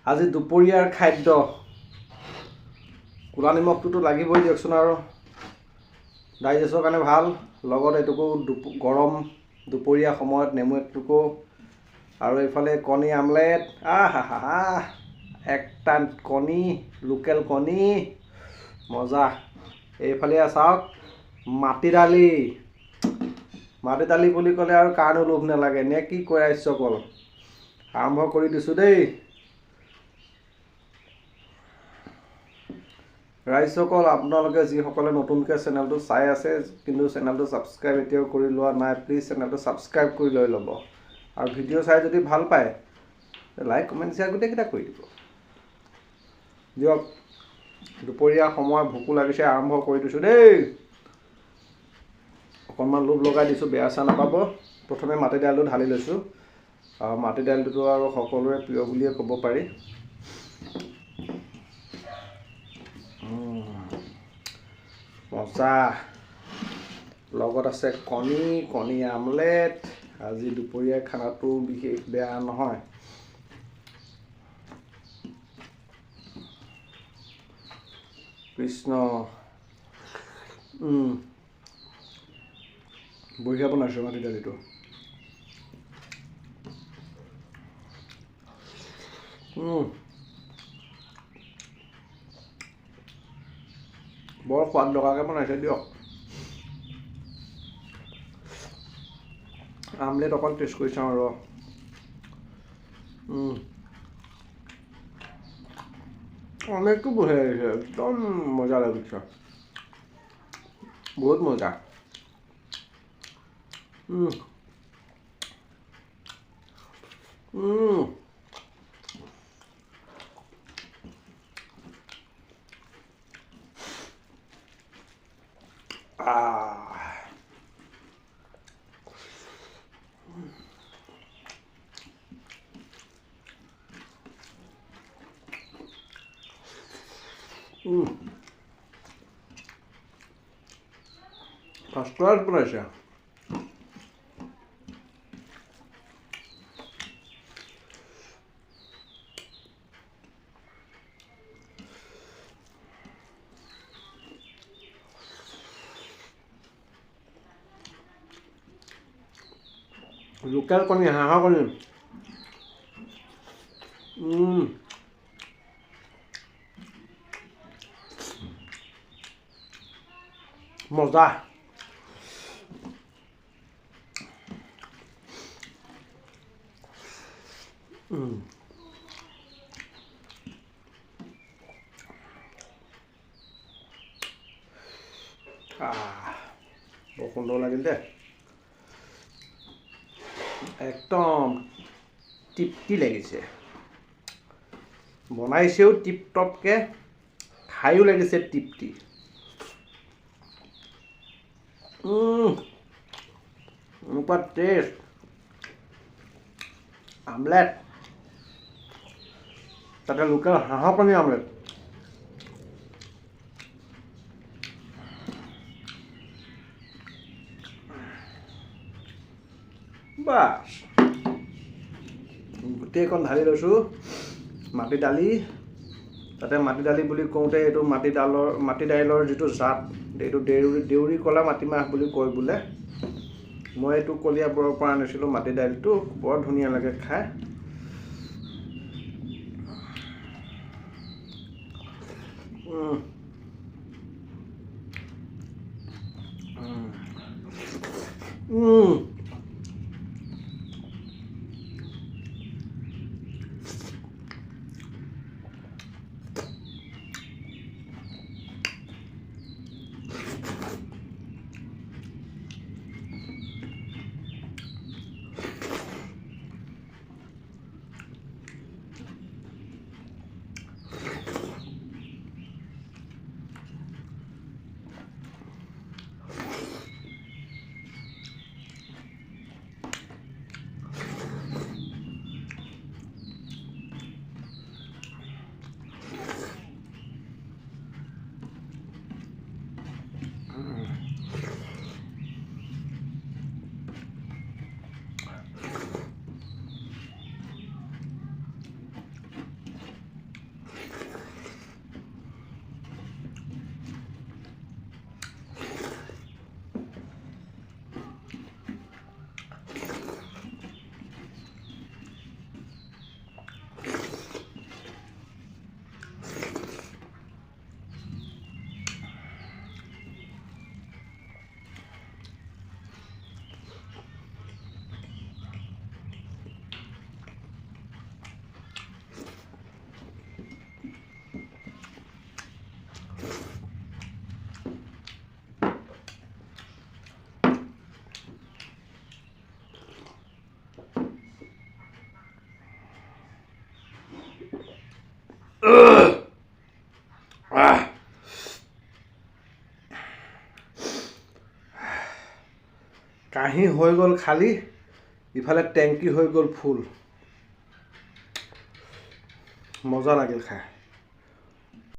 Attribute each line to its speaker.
Speaker 1: আজি দুপৰীয়াৰ খাদ্য কোলা নিমখটোতো লাগিবই দিয়কচোন আৰু ডাইজেষ্টৰ কাৰণে ভাল লগত এটুকু গৰম দুপৰীয়া সময়ত নেমু এটুকু আৰু এইফালে কণী আমলেট আহা একটা কণী লোকেল কণী মজা এইফালে চাওক মাটি দালি বুলি ক'লে আৰু কাৰণো লোভ নালাগে নে কি কয় ৰাইজসকল আৰম্ভ কৰি দিছোঁ দেই ৰাইজসকল আপোনালোকে যিসকলে নতুনকৈ চেনেলটো চাই আছে কিন্তু চেনেলটো ছাবস্ক্ৰাইব এতিয়াও কৰি লোৱা নাই প্লিজ চেনেলটো ছাবস্ক্ৰাইব কৰি লৈ ল'ব আৰু ভিডিঅ' চাই যদি ভাল পায় লাইক কমেণ্ট শ্বেয়াৰ গোটেইকেইটা কৰি দিব দিয়ক দুপৰীয়া সময় ভোকো লাগিছে আৰম্ভ কৰি দিছোঁ দেই অকণমান লোভ লগাই দিছোঁ বেয়া চা নাপাব প্ৰথমে মাটি দাইলটো ঢালি লৈছোঁ আৰু মাটি দাইলটোতো আৰু সকলোৰে প্ৰিয় বুলিয়ে ক'ব পাৰি মজা লগত আছে কণী আমলেট আজি দুপৰীয়া খানাটো বিশেষ বেয়া নহয় কৃষ্ণ বঢ়িয়া বনাইছোঁ মাটি দালিটো বৰ সোৱাদ লগাকৈ বনাইছে দিয়ক আমলেট অকণ টেষ্ট কৰি চাওঁ আৰু আমলেটটো বঢ়িয়া লাগিছে একদম মজা লাগিছে বহুত মজা ফাৰ্ষ্ট ক্লাছ বনাইছে লোকেল কণী হাঁহৰ কণী মজা বৰ সুন্দৰ লাগিল দে একদম তৃপ্তি লাগিছে বনাইছেও টিপ টপকৈ খায়ো লাগিছে তৃপ্তি এনেকুৱা টেষ্ট আমলেট তাতে লোকেল হাঁহৰ কণী আমলেট বাছ গোটেইখন ঢালি লৈছোঁ মাটি দালি তাতে মাটি দালি বুলি কওঁতে এইটো মাটি দাইলৰ যিটো জাত এইটো দেউৰী কলা মাটিমাহ বুলি কয় বোলে মই এইটো কলিয়াবৰৰ পৰা আনিছিলোঁ মাটি দাইলটো বৰ ধুনীয়া লাগে খাই কাহি হৈ গ'ল খালি, ইফালে টেংকি হৈ গ'ল ফুল। মজা লাগিল খাই।